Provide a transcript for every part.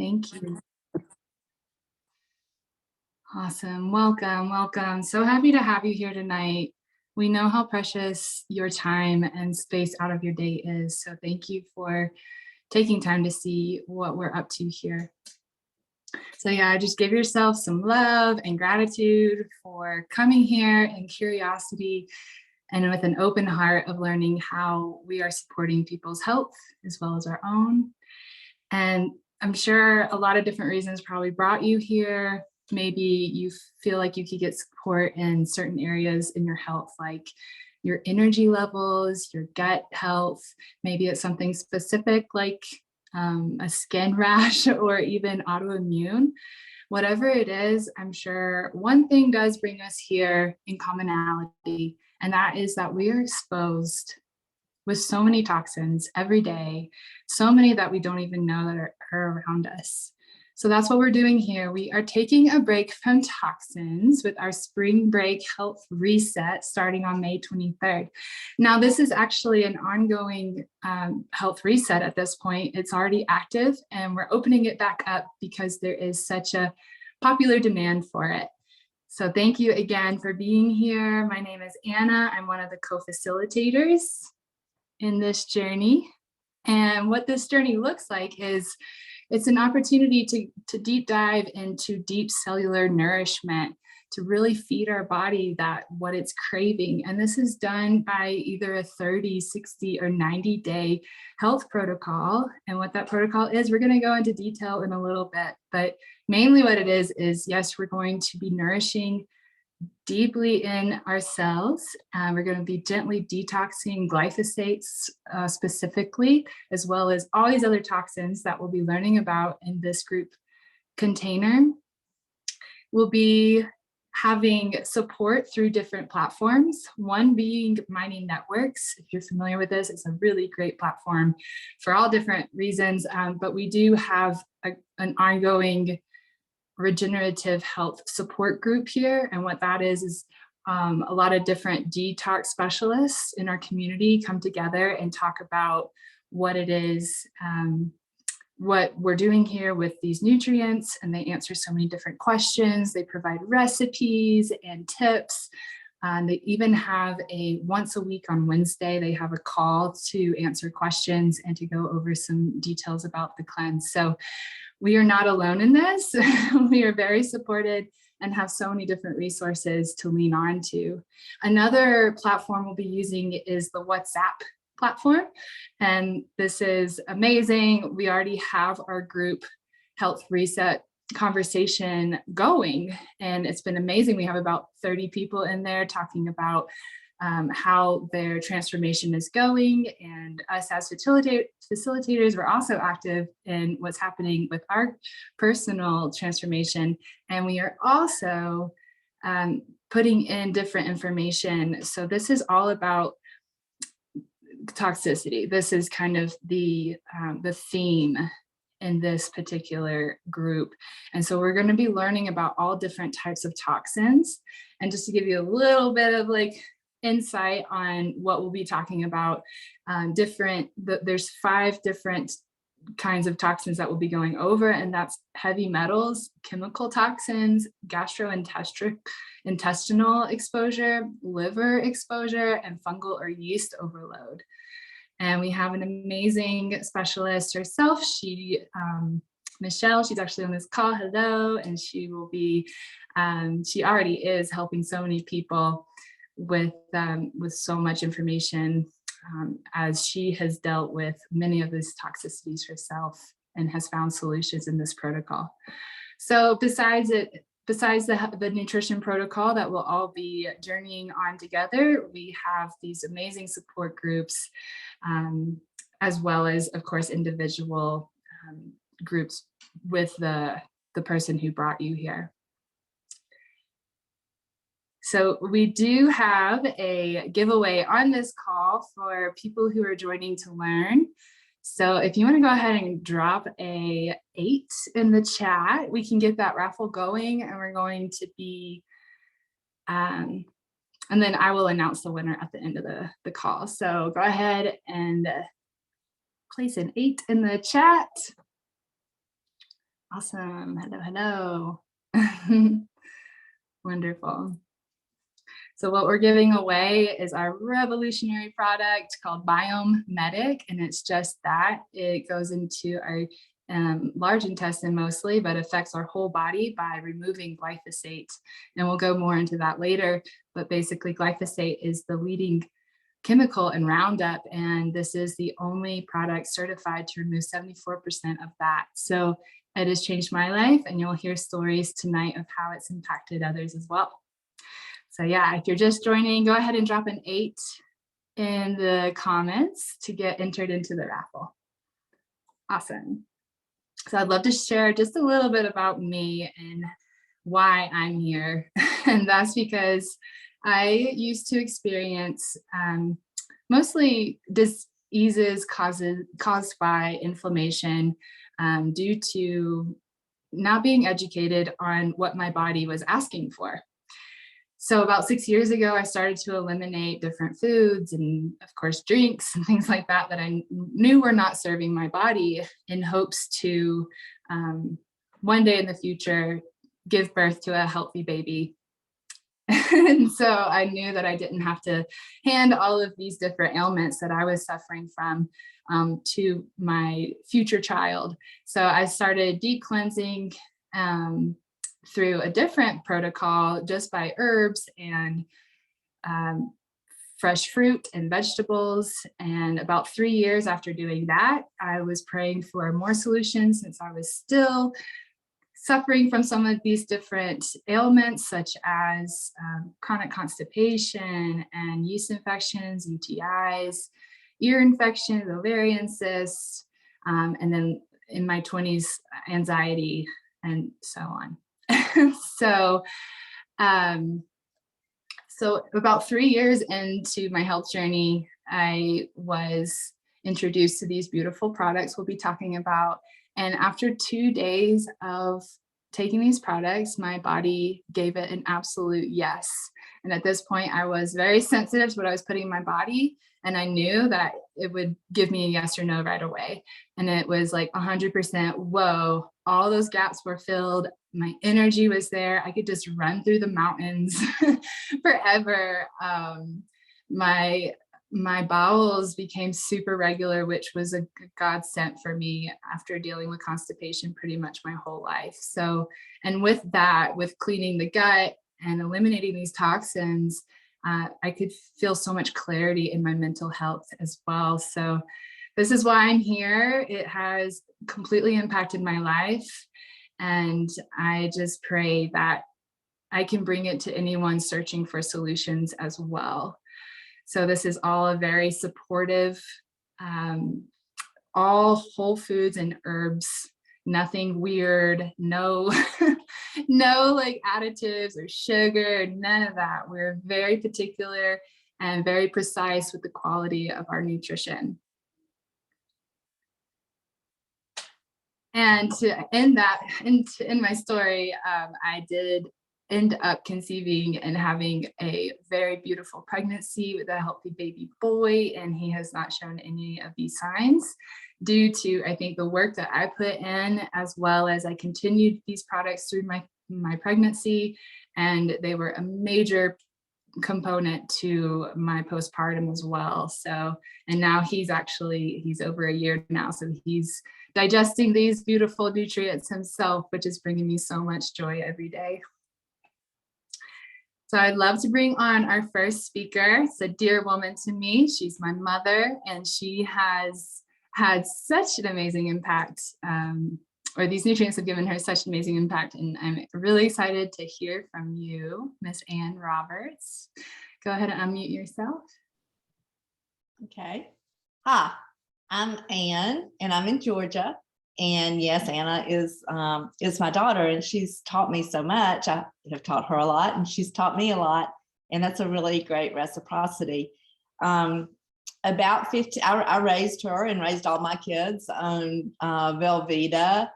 Thank you. Awesome. Welcome, welcome. So happy to have you here tonight. We know how precious your time and space out of your day is. So thank you for taking time to see what we're up to here. So yeah, just give yourself some love and gratitude for coming here and curiosity and with an open heart of learning how we are supporting people's health as well as our own. And I'm sure a lot of different reasons probably brought you here. Maybe you feel like you could get support in certain areas in your health, like your energy levels, your gut health. Maybe it's something specific like a skin rash or even autoimmune. Whatever it is, I'm sure one thing does bring us here in commonality, and that is that we are exposed with so many toxins every day, so many that we don't even know that are around us. So that's what we're doing here. We are taking a break from toxins with our spring break health reset starting on May 23rd. Now, this is actually an ongoing health reset at this point. It's already active and we're opening it back up because there is such a popular demand for it. So thank you again for being here. My name is Anna. I'm one of the co-facilitators in this journey. And what this journey looks like is it's an opportunity to deep dive into deep cellular nourishment, to really feed our body what it's craving. And this is done by either a 30, 60, or 90-day health protocol. And what that protocol is, we're going to go into detail in a little bit. But mainly what it is yes, we're going to be nourishing deeply in our cells. We're going to be gently detoxing glyphosates specifically, as well as all these other toxins that we'll be learning about in this group container. We'll be having support through different platforms, one being Mining Networks. If you're familiar with this, it's a really great platform for all different reasons, but we do have an ongoing regenerative health support group here. And what that is a lot of different detox specialists in our community come together and talk about what it is, what we're doing here with these nutrients. And they answer so many different questions. They provide recipes and tips. They even have once a week on Wednesday, they have a call to answer questions and to go over some details about the cleanse. So we are not alone in this. We are very supported and have so many different resources to lean on to. Another platform we'll be using is the WhatsApp platform. And this is amazing. We already have our group health reset conversation going, and it's been amazing. We have about 30 people in there talking about how their transformation is going, and us as facilitators, we're also active in what's happening with our personal transformation, and we are also putting in different information. So this is all about toxicity. This is kind of the theme in this particular group. And so we're going to be learning about all different types of toxins. And just to give you a little bit of insight on what we'll be talking about, there's 5 different kinds of toxins that we'll be going over, and that's heavy metals, chemical toxins, gastrointestinal exposure, liver exposure, and fungal or yeast overload. And we have an amazing specialist herself. Michelle, she's actually on this call. Hello. And she will be, she already is helping so many people with so much information, as she has dealt with many of these toxicities herself and has found solutions in this protocol. So besides the nutrition protocol that we'll all be journeying on together, we have these amazing support groups, as well as, of course, individual groups with the person who brought you here. So we do have a giveaway on this call for people who are joining to learn. So if you want to go ahead and drop a 8 in the chat, we can get that raffle going, and we're going to be, and then I will announce the winner at the end of the call. So go ahead and place an 8 in the chat. Awesome. Hello, hello. Wonderful. So what we're giving away is our revolutionary product called Biomedic, and it's just that. It goes into our large intestine mostly, but affects our whole body by removing glyphosate. And we'll go more into that later, but basically glyphosate is the leading chemical in Roundup, and this is the only product certified to remove 74% of that. So it has changed my life, and you'll hear stories tonight of how it's impacted others as well. So yeah, if you're just joining, go ahead and drop an 8 in the comments to get entered into the raffle. Awesome. So I'd love to share just a little bit about me and why I'm here. And that's because I used to experience mostly diseases caused by inflammation due to not being educated on what my body was asking for. So about 6 years ago, I started to eliminate different foods and, of course, drinks and things like that I knew were not serving my body, in hopes to one day in the future give birth to a healthy baby. And so I knew that I didn't have to hand all of these different ailments that I was suffering from to my future child. So I started deep cleansing through a different protocol, just by herbs and fresh fruit and vegetables. And about 3 years after doing that, I was praying for more solutions, since I was still suffering from some of these different ailments, such as chronic constipation and yeast infections, UTIs, ear infections, ovarian cysts, and then in my 20s, anxiety, and so on. So, so about 3 years into my health journey, I was introduced to these beautiful products we'll be talking about. And after 2 days of taking these products, my body gave it an absolute yes. And at this point, I was very sensitive to what I was putting in my body. And I knew that it would give me a yes or no right away. And it was like 100%, whoa, all those gaps were filled. My energy was there. I could just run through the mountains forever. My bowels became super regular, which was a godsend for me after dealing with constipation pretty much my whole life. So, and with that, with cleaning the gut and eliminating these toxins, I could feel so much clarity in my mental health as well. So this is why I'm here. It has completely impacted my life. And I just pray that I can bring it to anyone searching for solutions as well. So this is all a very supportive, all whole foods and herbs, nothing weird, no, no like additives or sugar, none of that. We're very particular and very precise with the quality of our nutrition. And to end that, in my story, I did end up conceiving and having a very beautiful pregnancy with a healthy baby boy, and he has not shown any of these signs due to, I think, the work that I put in, as well as I continued these products through my pregnancy, and they were a major component to my postpartum as well. So, and now he's over a year now, so he's digesting these beautiful nutrients himself, which is bringing me so much joy every day. So I'd love to bring on our first speaker. It's a dear woman to me. She's my mother, and she has had such an amazing impact, or these nutrients have given her such an amazing impact. And I'm really excited to hear from you, Miss Ann Roberts. Go ahead and unmute yourself. Okay. Hi, I'm Ann, and I'm in Georgia. And yes, Anna is my daughter, and she's taught me so much. I have taught her a lot, and she's taught me a lot. And that's a really great reciprocity. About 50, I raised her and raised all my kids on Velveeta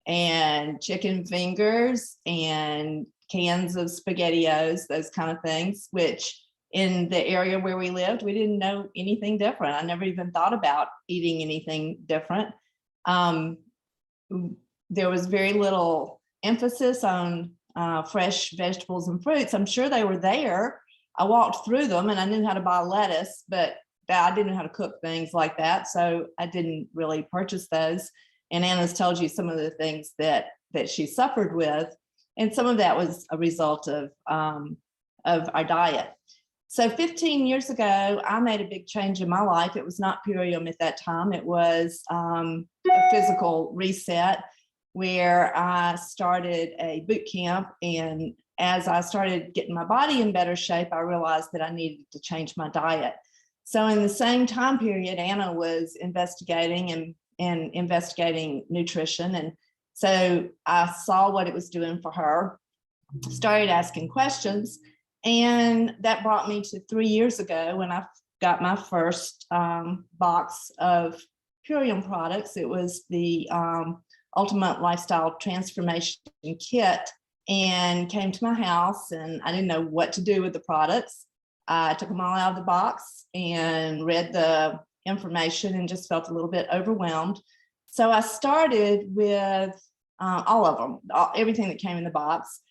and chicken fingers and cans of SpaghettiOs, those kind of things, which in the area where we lived, we didn't know anything different. I never even thought about eating anything different. there was very little emphasis on fresh vegetables and fruits. I'm sure they were there. I walked through them and I knew how to buy lettuce, but I didn't know how to cook things like that. So I didn't really purchase those. And Anna's told you some of the things that she suffered with. And some of that was a result of our diet. So 15 years ago, I made a big change in my life. It was not Purium at that time. It was a physical reset where I started a boot camp. And as I started getting my body in better shape, I realized that I needed to change my diet. So in the same time period, Anna was investigating and investigating nutrition. And so I saw what it was doing for her, started asking questions. And that brought me to 3 years ago when I got my first box of Purium products. It was the Ultimate Lifestyle Transformation Kit, and came to my house, and I didn't know what to do with the products. I took them all out of the box and read the information and just felt a little bit overwhelmed. So I started with all of them, everything that came in the box,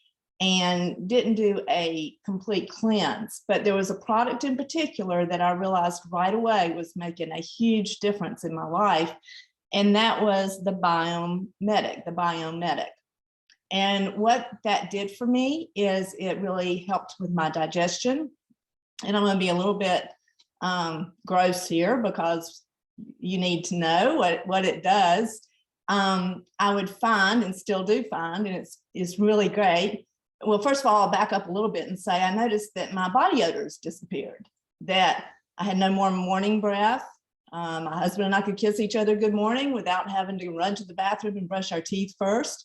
and didn't do a complete cleanse. But there was a product in particular that I realized right away was making a huge difference in my life. And that was the Biomedic. And what that did for me is it really helped with my digestion. And I'm going to be a little bit gross here because you need to know what it does. I would find, and still do find, and it's really great. Well, first of all, I'll back up a little bit and say I noticed that my body odors disappeared, that I had no more morning breath. My husband and I could kiss each other good morning without having to run to the bathroom and brush our teeth first.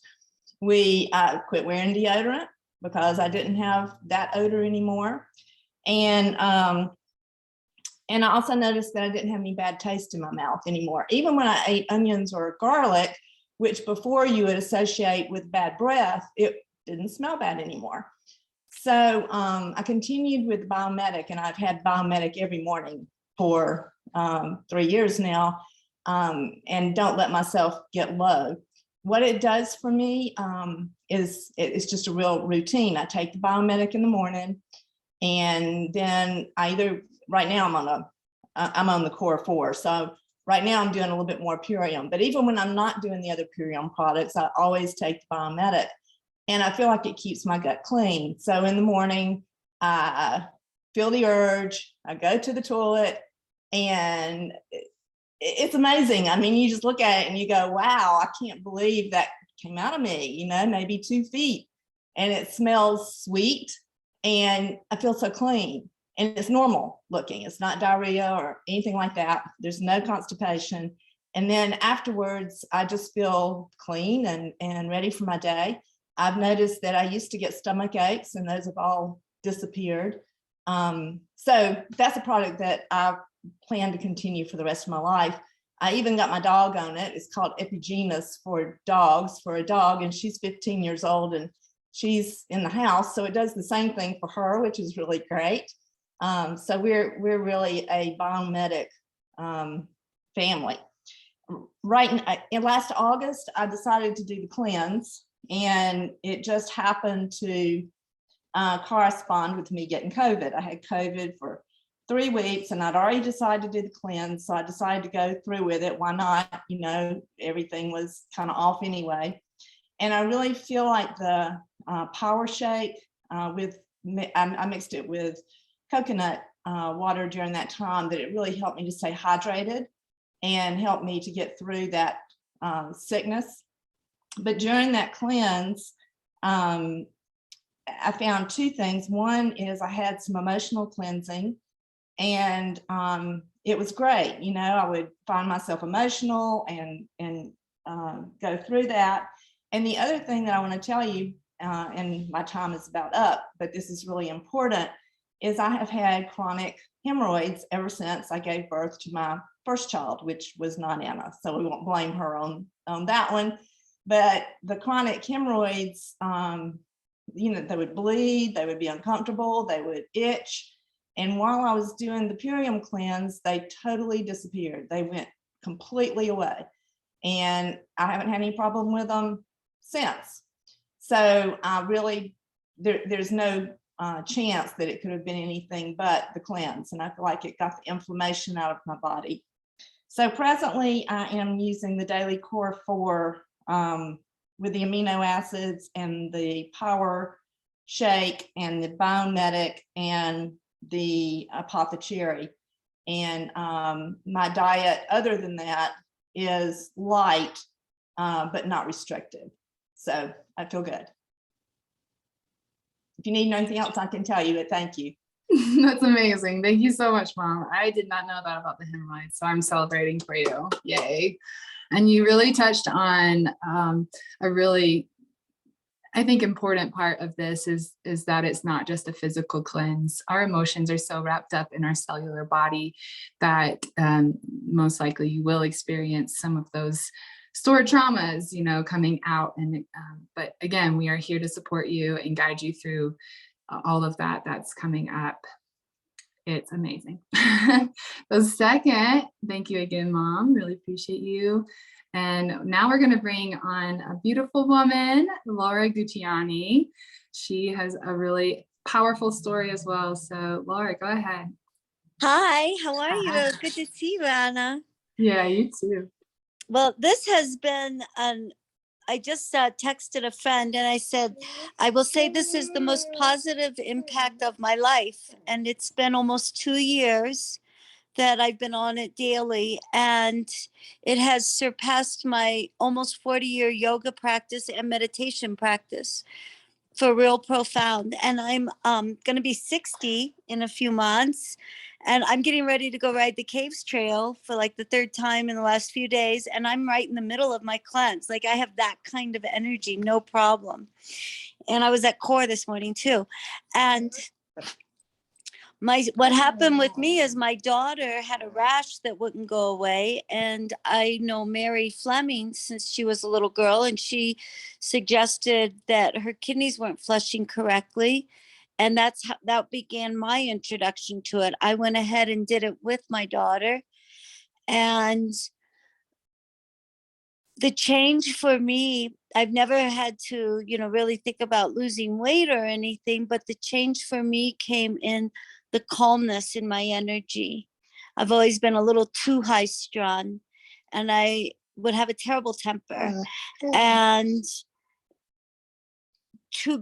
I quit wearing deodorant because I didn't have that odor anymore. And I also noticed that I didn't have any bad taste in my mouth anymore. Even when I ate onions or garlic, which before you would associate with bad breath, it didn't smell bad anymore. So I continued with Biomedic, and I've had Biomedic every morning for 3 years now, and don't let myself get low. What it does for me is it's just a real routine. I take the Biomedic in the morning, and then right now I'm on the core 4. So right now I'm doing a little bit more Purium, but even when I'm not doing the other Purium products, I always take the Biomedic, and I feel like it keeps my gut clean. So in the morning, I feel the urge, I go to the toilet, and it's amazing. I mean, you just look at it and you go, wow, I can't believe that came out of me, maybe 2 feet, and it smells sweet, and I feel so clean, and it's normal looking. It's not diarrhea or anything like that. There's no constipation. And then afterwards, I just feel clean and ready for my day. I've noticed that I used to get stomach aches, and those have all disappeared. So that's a product that I plan to continue for the rest of my life. I even got my dog on it. It's called Epigenus for a dog, and she's 15 years old, and she's in the house. So it does the same thing for her, which is really great. So we're really a Biomedic family. In last August, I decided to do the cleanse, and it just happened to correspond with me getting COVID. I had COVID for 3 weeks, and I'd already decided to do the cleanse. So I decided to go through with it. Why not? Everything was kind of off anyway. And I really feel like the Power Shake I mixed it with coconut water during that time, that it really helped me to stay hydrated and helped me to get through that sickness. But during that cleanse, I found 2 things. One is I had some emotional cleansing, and it was great. I would find myself emotional and go through that. And the other thing that I want to tell you, and my time is about up, but this is really important, is I have had chronic hemorrhoids ever since I gave birth to my first child, which was not Anna. So we won't blame her on that one. But the chronic hemorrhoids, they would bleed, they would be uncomfortable, they would itch. And while I was doing the Purium cleanse, they totally disappeared. They went completely away. and I haven't had any problem with them since. So really, there's no chance that it could have been anything but the cleanse. And I feel like it got the inflammation out of my body. So presently I am using the Daily Core 4 with the amino acids and the power shake and the Biomedic and the Apothecary. And my diet other than that is light, but not restricted. So I feel good. If you need anything else, I can tell you, but thank you. That's amazing. Thank you so much, Mom. I did not know that about the hemorrhoids, so I'm celebrating for you. Yay. And you really touched on a really, I think, important part of this is that it's not just a physical cleanse. Our emotions are so wrapped up in our cellular body that most likely you will experience some of those stored traumas, you know, coming out. And but again, we are here to support you and guide you through all of that that's coming up. It's amazing. The second, thank you again, Mom. Really appreciate you. And now we're going to bring on a beautiful woman, Laura Gucciani. She has a really powerful story as well. So Laura, go ahead. Hi, how are you? Hi. Good to see you, Anna. Yeah, you too. Well, this has been I just texted a friend and I said, I will say this is the most positive impact of my life. And it's been almost 2 years that I've been on it daily. And it has surpassed my almost 40-year yoga practice and meditation practice. For real profound. And I'm going to be 60 in a few months. And I'm getting ready to go ride the Caves Trail for like the 3rd time in the last few days. And I'm right in the middle of my cleanse. Like I have that kind of energy, no problem. And I was at Core this morning too. And what happened with me is my daughter had a rash that wouldn't go away. And I know Mary Fleming since she was a little girl, and she suggested that her kidneys weren't flushing correctly. And that's how that began my introduction to it. I went ahead and did it with my daughter. And the change for me, I've never had to, really think about losing weight or anything, but the change for me came in the calmness in my energy. I've always been a little too high strung and I would have a terrible temper and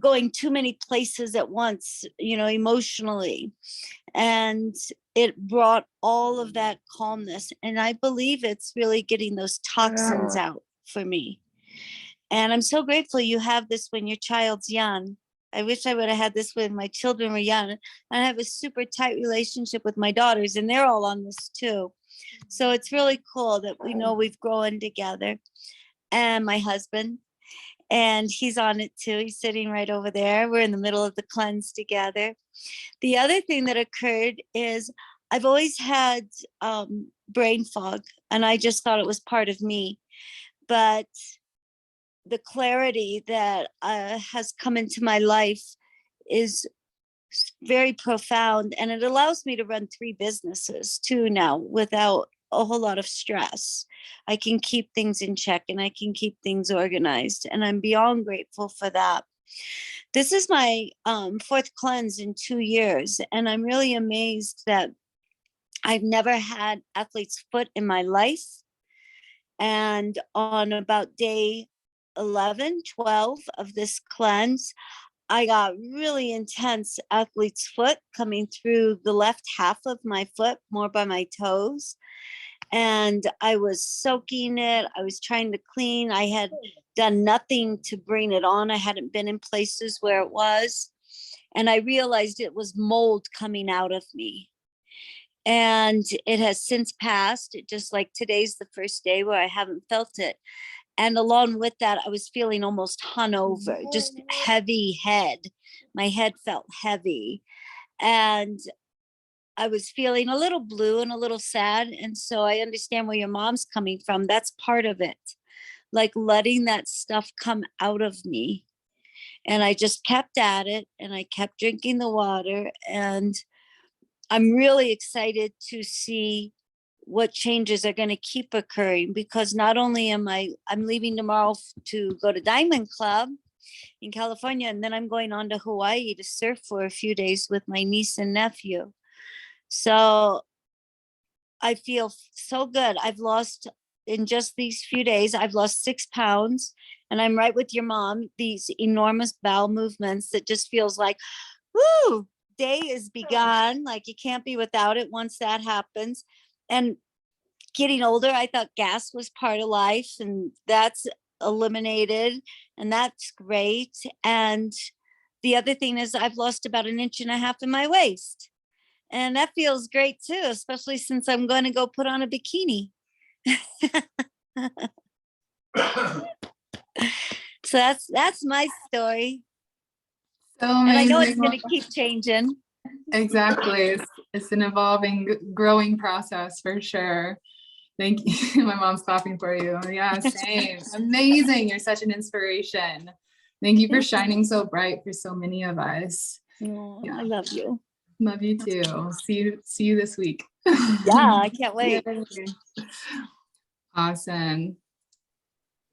going too many places at once, emotionally. And it brought all of that calmness. And I believe it's really getting those toxins out for me. And I'm so grateful you have this when your child's young. I wish I would have had this when my children were young. And I have a super tight relationship with my daughters, and they're all on this too. So it's really cool that we know we've grown together. And my husband, and he's on it too. He's sitting right over there. We're in the middle of the cleanse together. The other thing that occurred is I've always had brain fog, and I just thought it was part of me. But the clarity that has come into my life is very profound, and it allows me to run 3 businesses too now without a whole lot of stress. I can keep things in check and I can keep things organized, and I'm beyond grateful for that. This is my 4th cleanse in 2 years, and I'm really amazed that I've never had athlete's foot in my life. And on about day 11, 12 of this cleanse, I got really intense athlete's foot coming through the left half of my foot, more by my toes. And I was soaking it. I was trying to clean. I had done nothing to bring it on. I hadn't been in places where it was. And I realized it was mold coming out of me. And it has since passed. It just like today's the first day where I haven't felt it. And along with that, I was feeling almost hung over, just heavy head. My head felt heavy. And I was feeling a little blue and a little sad. And so I understand where your mom's coming from. That's part of it. Like letting that stuff come out of me. And I just kept at it and I kept drinking the water. And I'm really excited to see what changes are going to keep occurring, because not only I'm leaving tomorrow to go to Diamond Club in California, and then I'm going on to Hawaii to surf for a few days with my niece and nephew. So I feel so good. In just these few days, I've lost 6 pounds, and I'm right with your mom, these enormous bowel movements that just feels like, whoo, day is begun. Like you can't be without it once that happens. And getting older, I thought gas was part of life, and that's eliminated, and that's great. And the other thing is I've lost about 1.5 inches in my waist. And that feels great too, especially since I'm going to go put on a bikini. So that's my story. So And I know it's amazing. going to keep changing. Exactly. It's an evolving, growing process for sure. Thank you. My mom's clapping for you. Yeah, same. Amazing. You're such an inspiration. Thank you for shining so bright for so many of us. Oh, Yeah. I love you. Love you too. See you this week. Yeah, I can't wait. Awesome.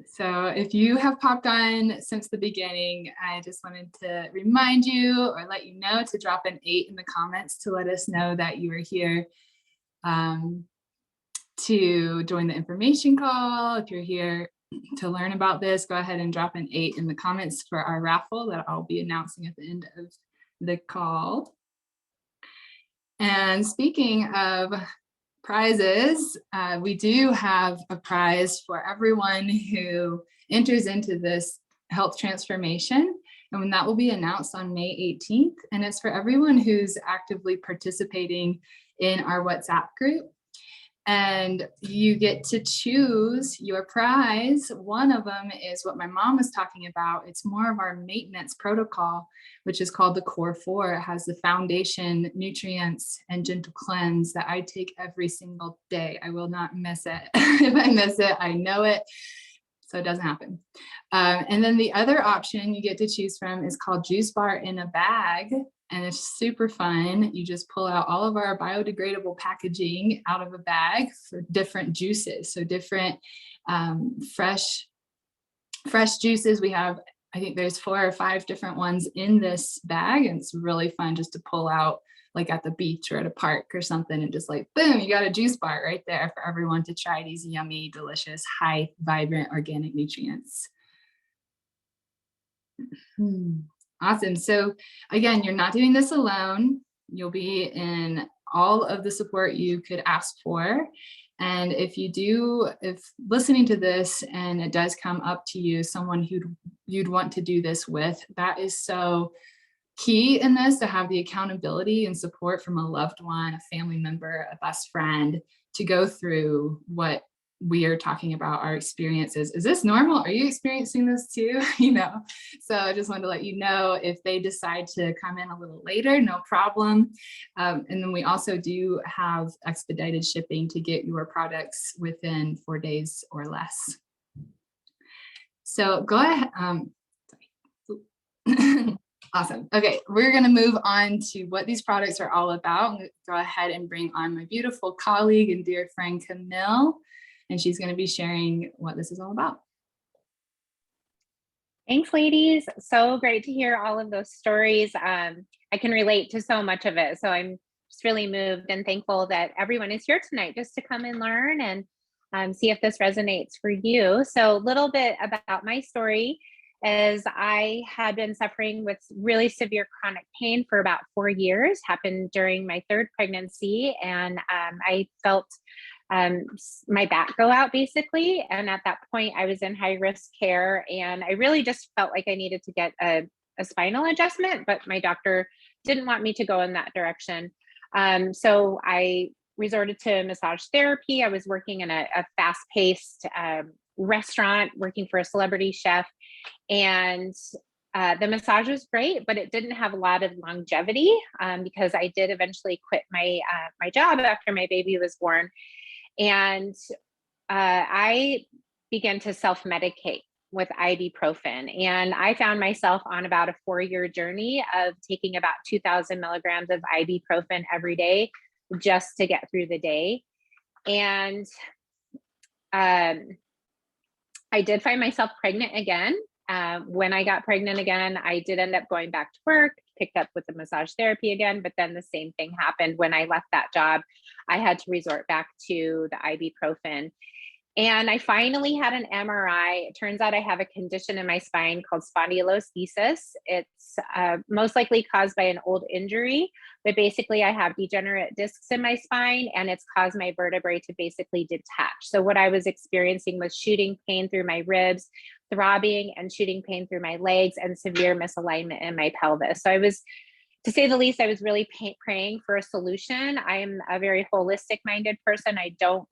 So if you have popped on since the beginning, I just wanted to remind you or let you know to drop an 8 in the comments to let us know that you are here to join the information call. If you're here to learn about this, go ahead and drop an 8 in the comments for our raffle that I'll be announcing at the end of the call. And speaking of prizes, we do have a prize for everyone who enters into this health transformation. And when that will be announced on May 18th. And it's for everyone who's actively participating in our WhatsApp group. And you get to choose your prize. One of them is what my mom was talking about. It's more of our maintenance protocol, which is called the Core 4. It has the foundation, nutrients, and gentle cleanse that I take every single day. I will not miss it. If I miss it, I know it. So it doesn't happen. And then the other option you get to choose from is called Juice Bar in a Bag. And it's super fun. You just pull out all of our biodegradable packaging out of a bag for different juices. So different fresh juices. We have, I think there's 4 or 5 different ones in this bag. And it's really fun just to pull out like at the beach or at a park or something and just like, boom, you got a juice bar right there for everyone to try these yummy, delicious, high, vibrant, organic nutrients. Awesome. So again, you're not doing this alone. You'll be in all of the support you could ask for. And if listening to this and it does come up to you, someone you'd want to do this with, that is so key in this, to have the accountability and support from a loved one, a family member, a best friend, to go through what we are talking about, our experiences. Is this normal? Are you experiencing this too? So I just wanted to let you know, if they decide to come in a little later, no problem. And then we also do have expedited shipping to get your products within 4 days or less. So go ahead. Awesome. Okay, we're going to move on to what these products are all about. I'm going to go ahead and bring on my beautiful colleague and dear friend, Camille, and she's going to be sharing what this is all about. Thanks, ladies. So great to hear all of those stories. I can relate to so much of it. So I'm just really moved and thankful that everyone is here tonight just to come and learn and see if this resonates for you. So a little bit about my story is I had been suffering with really severe chronic pain for about 4 years, happened during my 3rd pregnancy. And I felt my back go out basically. And at that point I was in high risk care, and I really just felt like I needed to get a spinal adjustment, but my doctor didn't want me to go in that direction. So I resorted to massage therapy. I was working in a fast-paced restaurant, working for a celebrity chef, and the massage was great, but it didn't have a lot of longevity because I did eventually quit my job after my baby was born. And I began to self-medicate with ibuprofen. And I found myself on about a 4-year journey of taking about 2,000 milligrams of ibuprofen every day just to get through the day. And I did find myself pregnant again. When I got pregnant again, I did end up going back to work, picked up with the massage therapy again, but then the same thing happened when I left that job. I had to resort back to the ibuprofen. And I finally had an MRI. It turns out I have a condition in my spine called spondylolisthesis. It's most likely caused by an old injury, but basically I have degenerate discs in my spine and it's caused my vertebrae to basically detach. So what I was experiencing was shooting pain through my ribs, throbbing and shooting pain through my legs, and severe misalignment in my pelvis. So I was, to say the least, I was really praying for a solution. I am a very holistic minded person. I don't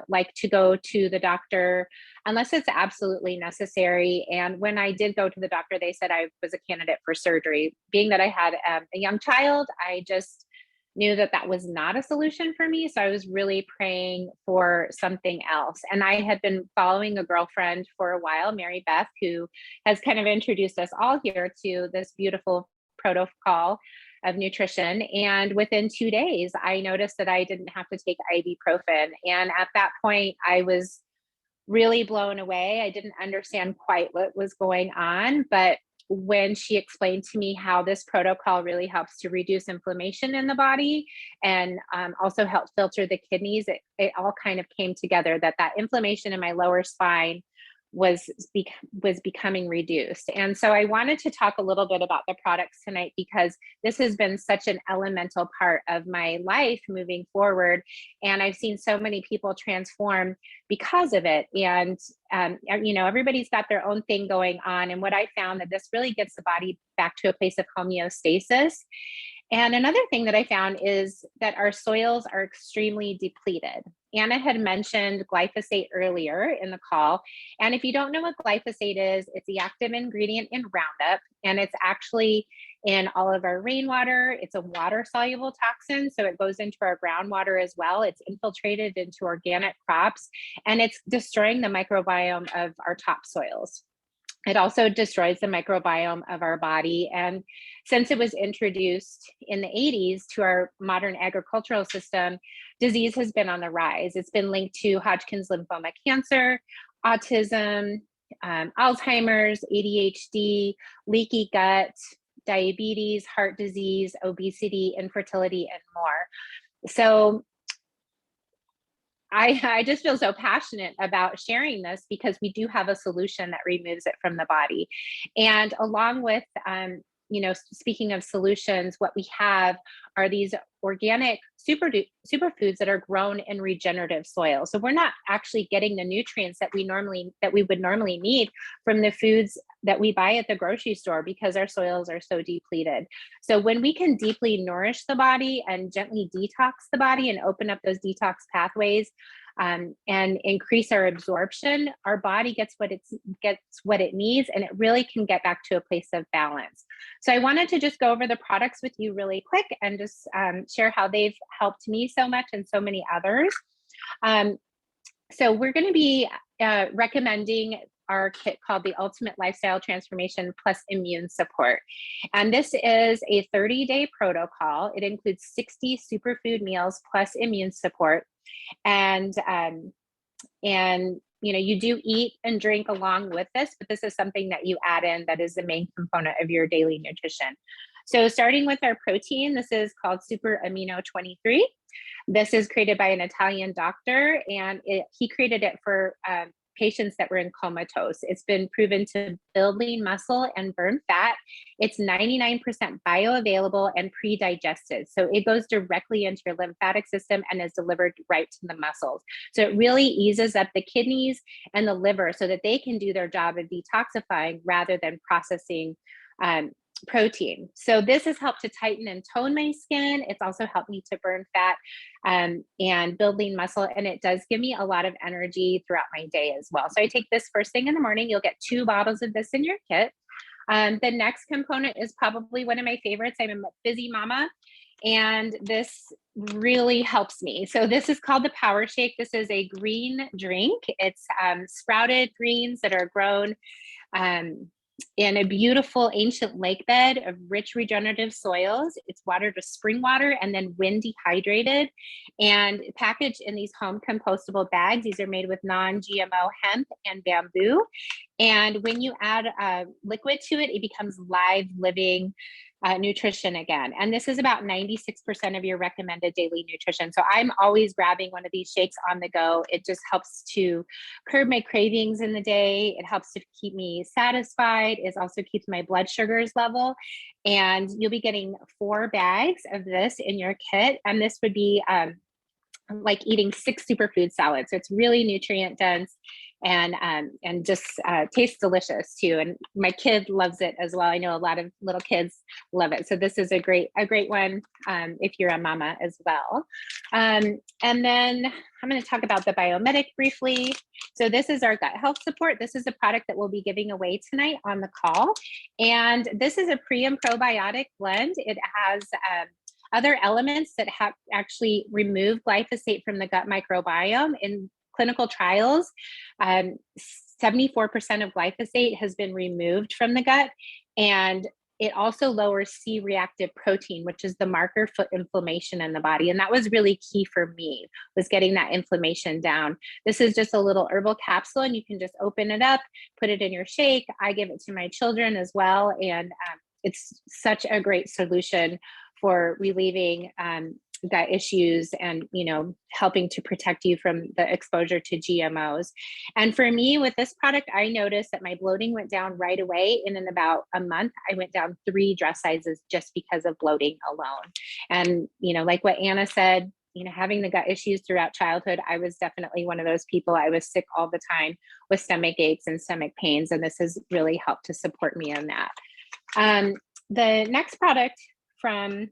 like to go to the doctor unless it's absolutely necessary. And when I did go to the doctor, they said I was a candidate for surgery. Being that I had a young child, I just knew that that was not a solution for me. So I was really praying for something else. And I had been following a girlfriend for a while, Mary Beth, who has kind of introduced us all here to this beautiful protocol of nutrition. And within 2 days, I noticed that I didn't have to take ibuprofen. And at that point, I was really blown away. I didn't understand quite what was going on. But when she explained to me how this protocol really helps to reduce inflammation in the body and also help filter the kidneys, it all kind of came together that inflammation in my lower spine was becoming reduced. And so I wanted to talk a little bit about the products tonight because this has been such an elemental part of my life moving forward. And I've seen so many people transform because of it. And, everybody's got their own thing going on. And what I found that this really gets the body back to a place of homeostasis. And another thing that I found is that our soils are extremely depleted. Anna had mentioned glyphosate earlier in the call. And if you don't know what glyphosate is, it's the active ingredient in Roundup, and it's actually in all of our rainwater. It's a water-soluble toxin, so it goes into our groundwater as well. It's infiltrated into organic crops, and it's destroying the microbiome of our topsoils. It also destroys the microbiome of our body. And since it was introduced in the 80s to our modern agricultural system, disease has been on the rise. It's been linked to Hodgkin's lymphoma cancer, autism, Alzheimer's, ADHD, leaky gut, diabetes, heart disease, obesity, infertility, and more. So I just feel so passionate about sharing this because we do have a solution that removes it from the body. And along with, speaking of solutions, what we have are these organic superfoods that are grown in regenerative soil. So we're not actually getting the nutrients that we would normally need from the foods that we buy at the grocery store because our soils are so depleted. So when we can deeply nourish the body and gently detox the body and open up those detox pathways, and increase our absorption, our body gets what it needs, and it really can get back to a place of balance. So I wanted to just go over the products with you really quick and just share how they've helped me so much and so many others. So we're going to be recommending our kit called the Ultimate Lifestyle Transformation Plus Immune Support. And this is a 30-day protocol. It includes 60 superfood meals plus immune support. And you do eat and drink along with this, but this is something that you add in that is the main component of your daily nutrition. So starting with our protein, this is called Super Amino 23. This is created by an Italian doctor, and he created it for patients that were in comatose. It's been proven to build lean muscle and burn fat. It's 99% bioavailable and pre-digested. So it goes directly into your lymphatic system and is delivered right to the muscles. So it really eases up the kidneys and the liver so that they can do their job of detoxifying rather than processing protein. So this has helped to tighten and tone my skin. It's also helped me to burn fat and build lean muscle. And it does give me a lot of energy throughout my day as well. So I take this first thing in the morning. You'll get 2 bottles of this in your kit. The next component is probably one of my favorites. I'm a busy mama, and this really helps me. So this is called the Power Shake. This is a green drink. It's sprouted greens that are grown in a beautiful ancient lake bed of rich regenerative soils. It's watered with spring water and then wind dehydrated and packaged in these home compostable bags. These are made with non-GMO hemp and bamboo. And when you add liquid to it, it becomes live, living nutrition again. And this is about 96% of your recommended daily nutrition. So I'm always grabbing one of these shakes on the go. It just helps to curb my cravings in the day. It helps to keep me satisfied. It also keeps my blood sugars level. And you'll be getting 4 bags of this in your kit. And this would be like eating 6 superfood salads. So it's really nutrient dense and just tastes delicious too. And my kid loves it as well. I know a lot of little kids love it. So this is a great one if you're a mama as well. And then I'm going to talk about the Biomedic briefly. So this is our gut health support. This is a product that we'll be giving away tonight on the call. And this is a pre and probiotic blend. It has other elements that have actually removed glyphosate from the gut microbiome. In clinical trials, 74% of glyphosate has been removed from the gut, and it also lowers C-reactive protein, which is the marker for inflammation in the body. And that was really key for me, was getting that inflammation down. This is just a little herbal capsule, and you can just open it up, put it in your shake. I give it to my children as well, and it's such a great solution for relieving gut issues and, helping to protect you from the exposure to GMOs. And for me with this product, I noticed that my bloating went down right away. And in about a month, I went down 3 dress sizes just because of bloating alone. And, like what Anna said, having the gut issues throughout childhood, I was definitely one of those people. I was sick all the time with stomach aches and stomach pains. And this has really helped to support me in that. The next product from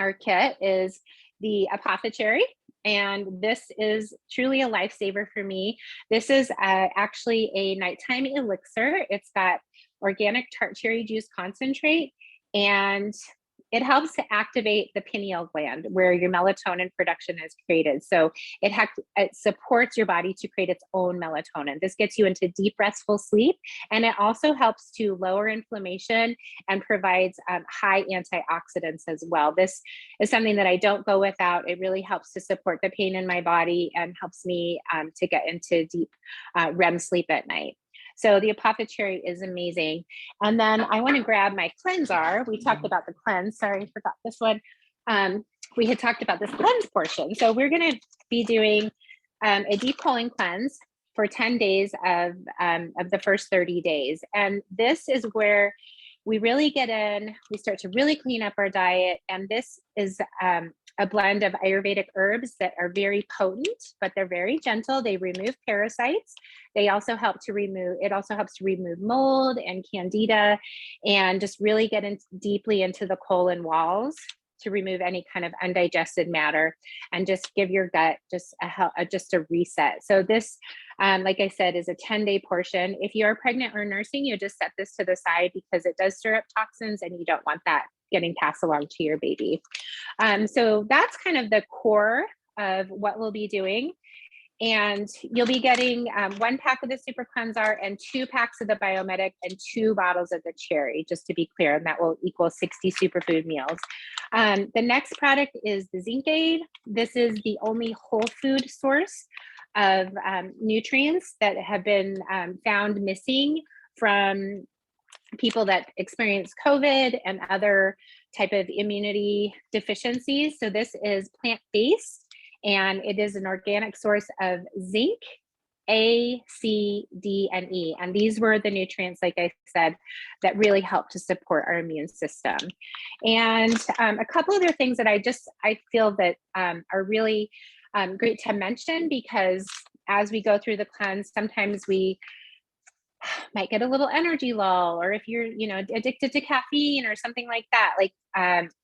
our kit is the Apothecary, and this is truly a lifesaver for me. This is actually a nighttime elixir. It's got organic tart cherry juice concentrate, and it helps to activate the pineal gland where your melatonin production is created. So it supports your body to create its own melatonin. This gets you into deep restful sleep, and it also helps to lower inflammation and provides high antioxidants as well. This is something that I don't go without. It really helps to support the pain in my body and helps me to get into deep REM sleep at night. So the Apothecary is amazing. And then I want to grab my cleanser. We talked about the cleanse. Sorry, I forgot this one. We had talked about this cleanse portion. So we're going to be doing a deep colon cleanse for 10 days of the first 30 days. And this is where we really get in, we start to really clean up our diet. And this is a blend of Ayurvedic herbs that are very potent, but they're very gentle. They remove parasites. They also help to remove, it also helps to remove mold and candida, and just really get deeply into the colon walls to remove any kind of undigested matter and just give your gut just a reset. So this, like I said, is a 10-day portion. If you are pregnant or nursing, you just set this to the side because it does stir up toxins and you don't want that getting passed along to your baby. So that's kind of the core of what we'll be doing. And you'll be getting 1 pack of the Super Cleanser and 2 packs of the Biomedic and 2 bottles of the cherry, just to be clear, and that will equal 60 superfood meals. The next product is the Zinc Aid. This is the only whole food source of nutrients that have been found missing from people that experience COVID and other type of immunity deficiencies. So this is plant-based, and it is an organic source of zinc, A, C, D, and E. And these were the nutrients, like I said, that really help to support our immune system. And a couple other things that I feel that are really great to mention, because as we go through the cleanse, sometimes we might get a little energy lull, or if you're, addicted to caffeine or something like that,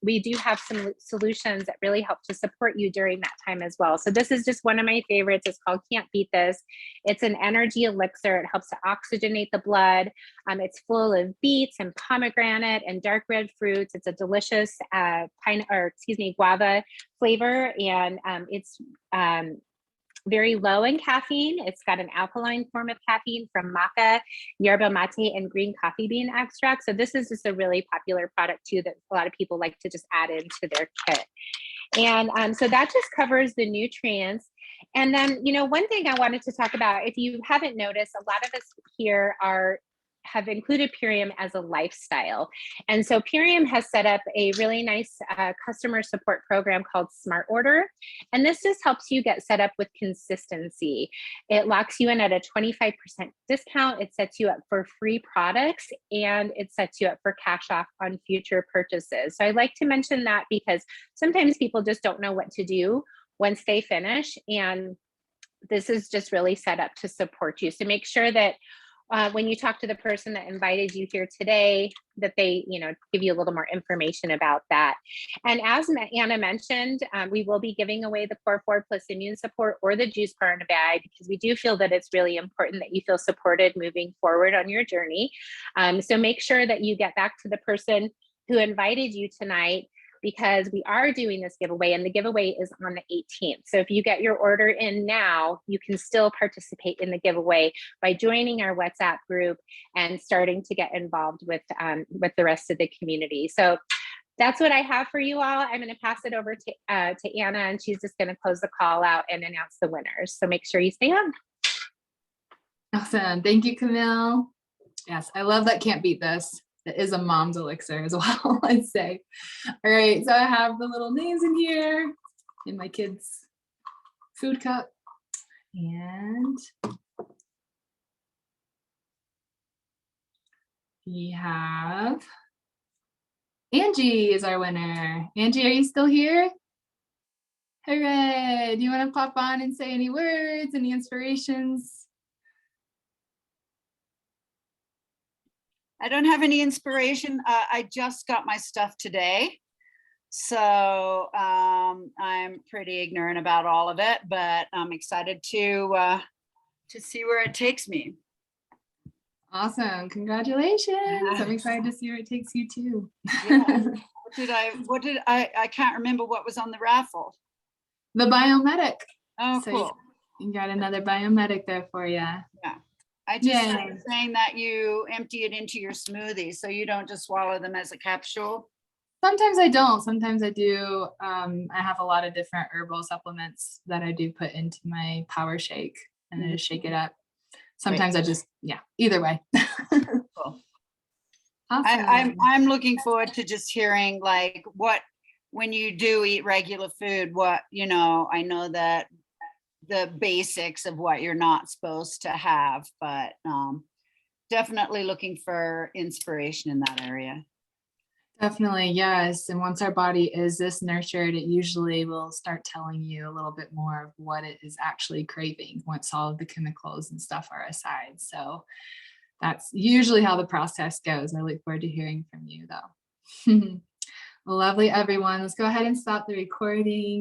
we do have some solutions that really help to support you during that time as well. So this is just one of my favorites. It's called Can't Beat This. It's an energy elixir. It helps to oxygenate the blood. It's full of beets and pomegranate and dark red fruits. It's a delicious guava flavor, and it's very low in caffeine. It's got an alkaline form of caffeine from maca, yerba mate, and green coffee bean extract. So this is just a really popular product too that a lot of people like to just add into their kit. And so that just covers the nutrients. And then, one thing I wanted to talk about, if you haven't noticed, a lot of us here have included Purium as a lifestyle. And so Purium has set up a really nice customer support program called Smart Order. And this just helps you get set up with consistency. It locks you in at a 25% discount. It sets you up for free products, and it sets you up for cash off on future purchases. So I like to mention that because sometimes people just don't know what to do once they finish. And this is just really set up to support you. So make sure that when you talk to the person that invited you here today, that they, give you a little more information about that. And as Anna mentioned, we will be giving away the Core 4 Plus Immune Support or the Juice Bar in a Bag, because we do feel that it's really important that you feel supported moving forward on your journey. So make sure that you get back to the person who invited you tonight, because we are doing this giveaway, and the giveaway is on the 18th. So if you get your order in now, you can still participate in the giveaway by joining our WhatsApp group and starting to get involved with the rest of the community. So that's what I have for you all. I'm going to pass it over to Anna, and she's just going to close the call out and announce the winners. So make sure you stay on. Awesome. Thank you, Camille. Yes, I love that. Can't beat this. It is a mom's elixir as well, I'd say. All right, so I have the little names in here in my kids' food cup. And we have Angie is our winner. Angie, are you still here? Hooray. Do you want to pop on and say any words, any inspirations? I don't have any inspiration. I just got my stuff today. So I'm pretty ignorant about all of it, but I'm excited to see where it takes me. Awesome. Congratulations. I'm excited to see where it takes you too. Yeah. I can't remember what was on the raffle. The Biomedic. Oh, So cool. you got another Biomedic there for you. Yeah. I just started saying that you empty it into your smoothie, so you don't just swallow them as a capsule. Sometimes I don't. Sometimes I do. I have a lot of different herbal supplements that I do put into my power shake, and I just shake it up. Sometimes I just, either way. Cool. Awesome. I'm looking forward to just hearing like when you do eat regular food, I know that the basics of what you're not supposed to have, but definitely looking for inspiration in that area. Definitely, yes. And once our body is this nurtured, it usually will start telling you a little bit more of what it is actually craving once all of the chemicals and stuff are aside. So that's usually how the process goes. I look forward to hearing from you though. Lovely, everyone. Let's go ahead and stop the recording.